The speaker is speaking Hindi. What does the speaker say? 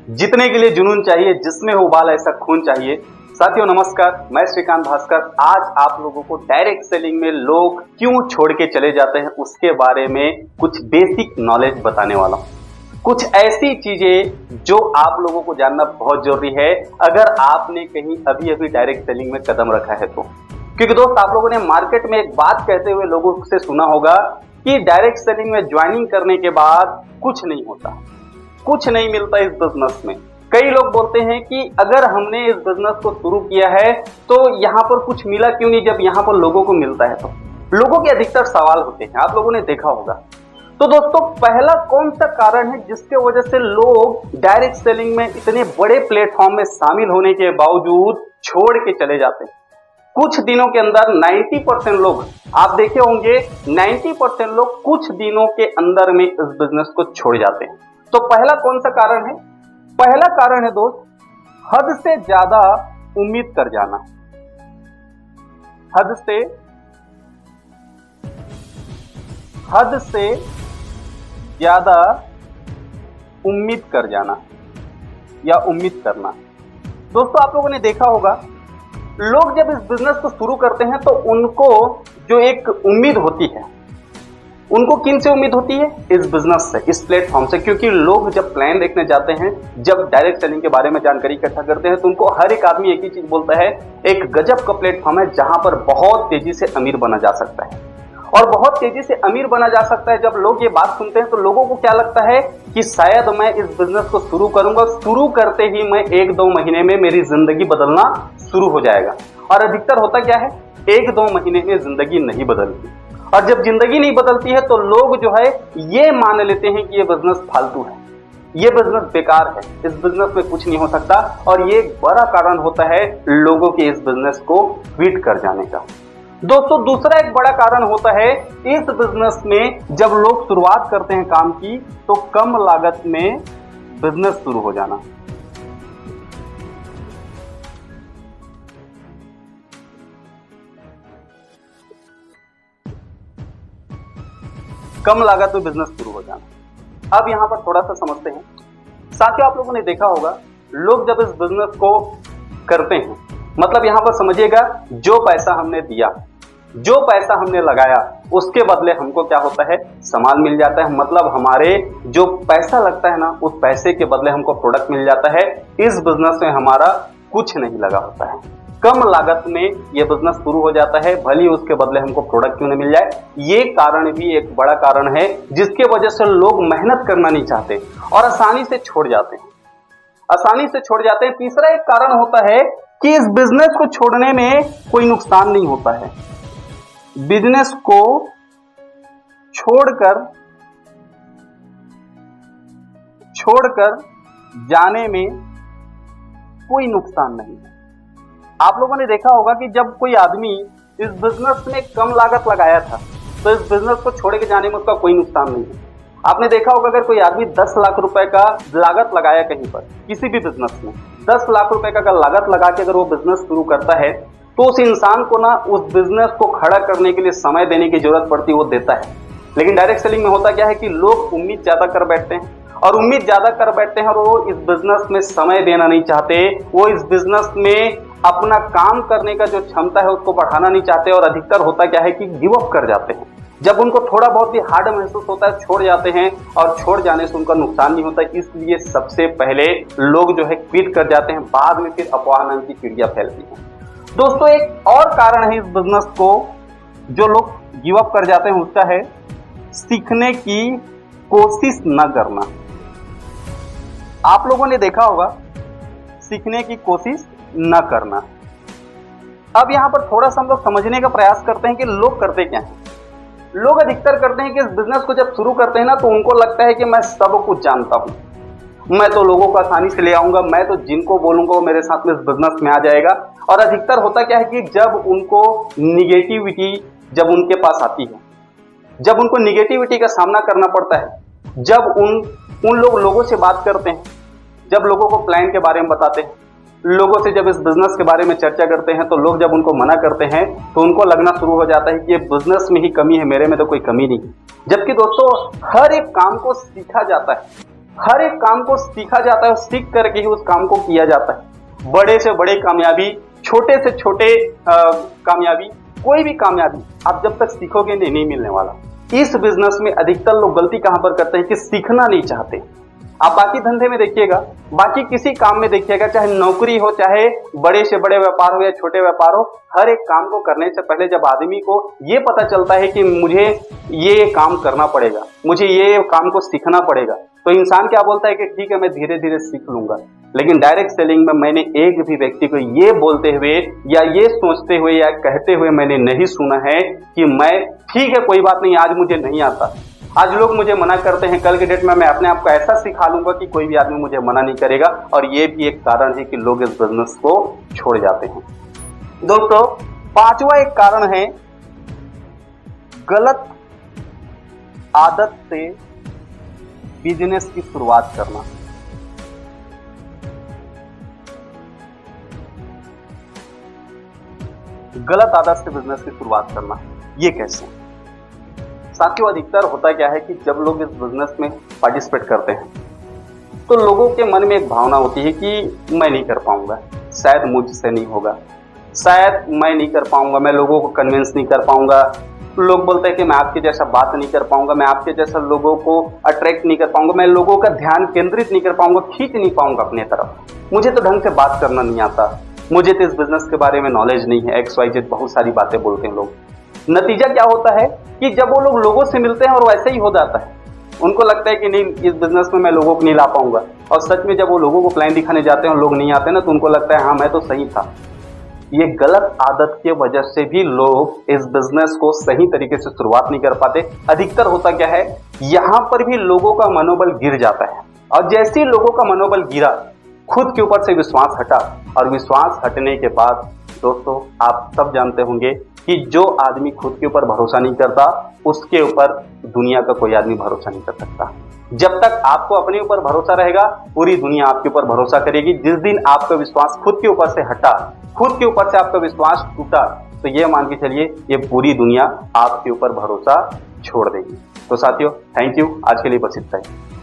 जीतने के लिए जुनून चाहिए, जिसमें हो उबाल ऐसा खून चाहिए। साथियों नमस्कार, मैं श्रीकांत भास्कर। आज आप लोगों को डायरेक्ट सेलिंग में लोग क्यों छोड़ के चले जाते हैं उसके बारे में कुछ बेसिक नॉलेज बताने वाला हूं। कुछ ऐसी चीजें जो आप लोगों को जानना बहुत जरूरी है अगर आपने कहीं अभी अभी डायरेक्ट सेलिंग में कदम रखा है तो। क्योंकि दोस्त, आप लोगों ने मार्केट में एक बात कहते हुए लोगों से सुना होगा कि डायरेक्ट सेलिंग में ज्वाइनिंग करने के बाद कुछ नहीं होता, कुछ नहीं मिलता इस बिजनेस में। कई लोग बोलते हैं कि अगर हमने इस बिजनेस को शुरू किया है तो यहाँ पर कुछ मिला क्यों नहीं जब यहाँ पर लोगों को मिलता है। तो लोगों के अधिकतर सवाल होते हैं, आप लोगों ने देखा होगा। तो दोस्तों, पहला कौन सा कारण है जिसके वजह से लोग डायरेक्ट सेलिंग में इतने बड़े प्लेटफॉर्म में शामिल होने के बावजूद छोड़ के चले जाते हैं? कुछ दिनों के अंदर 90% लोग, आप देखे होंगे 90% लोग कुछ दिनों के अंदर में इस बिजनेस को छोड़ जाते हैं। तो पहला कौन सा कारण है? पहला कारण है दोस्त, हद से ज्यादा उम्मीद कर जाना। हद से ज्यादा उम्मीद कर जाना या उम्मीद करना। दोस्तों, आप लोगों ने देखा होगा लोग जब इस बिजनेस को शुरू करते हैं तो उनको जो एक उम्मीद होती है, उनको किन से उम्मीद होती है? इस बिजनेस से, इस प्लेटफॉर्म से। क्योंकि लोग जब प्लान देखने जाते हैं, जब डायरेक्ट सेलिंग के बारे में जानकारी इकट्ठा करते हैं, तो उनको हर एक आदमी एक ही चीज बोलता है, एक गजब का प्लेटफॉर्म है जहां पर बहुत तेजी से अमीर बना जा सकता है। और बहुत तेजी से अमीर बना जा सकता है, जब लोग ये बात सुनते हैं तो लोगों को क्या लगता है कि शायद मैं इस बिजनेस को शुरू करूंगा, शुरू करते ही मैं 1-2 महीने में मेरी जिंदगी बदलना शुरू हो जाएगा। और अधिकतर होता क्या है, 1-2 महीने में जिंदगी नहीं बदलती। और जब जिंदगी नहीं बदलती है तो लोग जो है ये मान लेते हैं कि ये बिजनेस फालतू है, ये बिजनेस बेकार है, इस बिजनेस में कुछ नहीं हो सकता। और ये एक बड़ा कारण होता है लोगों के इस बिजनेस को क्विट कर जाने का। दोस्तों, दूसरा एक बड़ा कारण होता है इस बिजनेस में जब लोग शुरुआत करते हैं काम की तो कम लागत में बिजनेस शुरू हो जाना। कम लागत में बिजनेस शुरू हो जाना। अब यहां पर थोड़ा सा समझते हैं। साथियों, आप लोगों ने देखा होगा लोग जब इस बिजनेस को करते हैं, मतलब यहां पर समझिएगा, जो पैसा हमने दिया, जो पैसा हमने लगाया, उसके बदले हमको क्या होता है? सामान मिल जाता है। मतलब हमारे जो पैसा लगता है ना, उस पैसे के बदले हमको प्रोडक्ट मिल जाता है। इस बिजनेस में हमारा कुछ नहीं लगा होता है, कम लागत में ये बिजनेस शुरू हो जाता है, भले उसके बदले हमको प्रोडक्ट क्यों न मिल जाए। ये कारण भी एक बड़ा कारण है जिसके वजह से लोग मेहनत करना नहीं चाहते और आसानी से छोड़ जाते हैं, आसानी से छोड़ जाते हैं। तीसरा एक कारण होता है कि इस बिजनेस को छोड़ने में कोई नुकसान नहीं होता है। बिजनेस को छोड़कर जाने में कोई नुकसान नहीं है। आप लोगों ने देखा होगा कि जब कोई आदमी इस बिजनेस में कम लागत लगाया था तो इस बिजनेस को छोड़ के जाने में उसका कोई नुकसान नहीं है। आपने देखा होगा अगर कोई आदमी 10 लाख रुपए का लागत लगाया कहीं पर, किसी भी बिजनेस में 10 लाख रुपए का लागत लगा के अगर वो बिजनेस शुरू करता है तो उस इंसान को ना उस बिजनेस को खड़ा करने के लिए समय देने की जरूरत पड़ती है, वो देता है। लेकिन डायरेक्ट सेलिंग में होता क्या है कि लोग उम्मीद ज्यादा कर बैठते हैं और उम्मीद ज्यादा कर बैठते हैं और वो इस बिजनेस में समय देना नहीं चाहते, वो इस बिजनेस में अपना काम करने का जो क्षमता है उसको बढ़ाना नहीं चाहते। और अधिकतर होता क्या है कि गिव अप कर जाते हैं। जब उनको थोड़ा बहुत भी हार्ड महसूस होता है, छोड़ जाते हैं और छोड़ जाने से उनका नुकसान नहीं होता। इसलिए सबसे पहले लोग जो है क्विट कर जाते हैं, बाद में फिर अफवाह नाम की चिड़िया फैलती है। दोस्तों, एक और कारण है इस बिजनेस को जो लोग गिव अप कर जाते हैं, उसका है सीखने की कोशिश न करना। आप लोगों ने देखा होगा सीखने की कोशिश न करना। अब यहां पर थोड़ा सा हम लोग समझने का प्रयास करते हैं कि लोग करते क्या हैं। लोग अधिकतर करते हैं कि इस बिजनेस को जब शुरू करते हैं ना तो उनको लगता है कि मैं सब कुछ जानता हूं, मैं तो लोगों को आसानी से ले आऊंगा, मैं तो जिनको बोलूंगा वो मेरे साथ में इस बिजनेस में आ जाएगा। और अधिकतर होता क्या है कि जब उनको निगेटिविटी जब उनके पास आती है, जब उनको निगेटिविटी का सामना करना पड़ता है, जब उन लोगों से बात करते हैं, जब लोगों को प्लान के बारे में बताते हैं, लोगों से जब इस बिजनेस के बारे में चर्चा करते हैं, तो लोग जब उनको मना करते हैं तो उनको लगना शुरू हो जाता है कि ये बिजनेस में ही कमी है, मेरे में तो कोई कमी नहीं। जबकि दोस्तों, हर एक काम को सीखा जाता है, हर एक काम को सीखा जाता है, सीख करके ही उस काम को किया जाता है। बड़े से बड़े कामयाबी, छोटे से छोटे कामयाबी, कोई भी कामयाबी आप जब तक सीखोगे नहीं मिलने वाला। इस बिजनेस में अधिकतर लोग गलती कहां पर करते हैं कि सीखना नहीं चाहते। आप बाकी धंधे में देखिएगा, बाकी किसी काम में देखिएगा, चाहे नौकरी हो, चाहे बड़े से बड़े व्यापार हो या छोटे व्यापार हो, हर एक काम को करने से पहले जब आदमी को ये पता चलता है कि मुझे ये काम करना पड़ेगा, मुझे ये काम को सीखना पड़ेगा, तो इंसान क्या बोलता है कि ठीक है मैं धीरे धीरे सीख लूंगा। लेकिन डायरेक्ट सेलिंग में मैंने एक भी व्यक्ति को ये बोलते हुए या ये सोचते हुए या कहते हुए मैंने नहीं सुना है कि मैं ठीक है कोई बात नहीं, आज मुझे नहीं आता, आज लोग मुझे मना करते हैं, कल के डेट में मैं अपने आप को ऐसा सिखा लूंगा कि कोई भी आदमी मुझे मना नहीं करेगा। और ये भी एक कारण है कि लोग इस बिजनेस को छोड़ जाते हैं। दोस्तों, पांचवा एक कारण है गलत आदत से बिजनेस की शुरुआत करना। गलत आदत से बिजनेस की शुरुआत करना, ये कैसे? साथियों, अधिकतर होता क्या है कि जब लोग इस बिजनेस में पार्टिसिपेट करते हैं तो लोगों के मन में एक भावना होती है कि मैं नहीं कर पाऊंगा, शायद मुझसे नहीं होगा, शायद मैं नहीं कर पाऊंगा, मैं लोगों को कन्विंस नहीं कर पाऊंगा। लोग बोलते हैं कि मैं आपके जैसा बात नहीं कर पाऊंगा, मैं आपके जैसा लोगों को अट्रैक्ट नहीं कर पाऊंगा, मैं लोगों का ध्यान केंद्रित नहीं कर पाऊंगा, खींच नहीं पाऊंगा अपने तरफ, मुझे तो ढंग से बात करना नहीं आता, मुझे तो इस बिजनेस के बारे में नॉलेज नहीं है, XYZ बहुत सारी बातें बोलते हैं लोग। नतीजा क्या होता है कि जब वो लोग लोगों से मिलते हैं और वैसे ही हो जाता है, उनको लगता है कि नहीं इस बिजनेस में मैं लोगों को नहीं ला पाऊंगा, और सच में जब वो लोगों को प्लान दिखाने जाते हैं और लोग नहीं आते ना, तो उनको लगता है हाँ मैं तो सही था। ये गलत आदत के वजह से भी लोग इस बिजनेस को सही तरीके से शुरुआत नहीं कर पाते। अधिकतर होता क्या है, यहां पर भी लोगों का मनोबल गिर जाता है, और जैसे ही लोगों का मनोबल गिरा, खुद के ऊपर से विश्वास हटा, और विश्वास हटने के बाद दोस्तों आप सब जानते होंगे कि जो आदमी खुद के ऊपर भरोसा नहीं करता, उसके ऊपर दुनिया का कोई आदमी भरोसा नहीं कर सकता। जब तक आपको अपने ऊपर भरोसा रहेगा, पूरी दुनिया आपके ऊपर भरोसा करेगी। जिस दिन आपका विश्वास खुद के ऊपर से हटा, खुद के ऊपर से आपका विश्वास टूटा, तो ये मान के चलिए ये पूरी दुनिया आपके ऊपर भरोसा छोड़ देगी। तो साथियों, थैंक यू, आज के लिए बस इतना ही।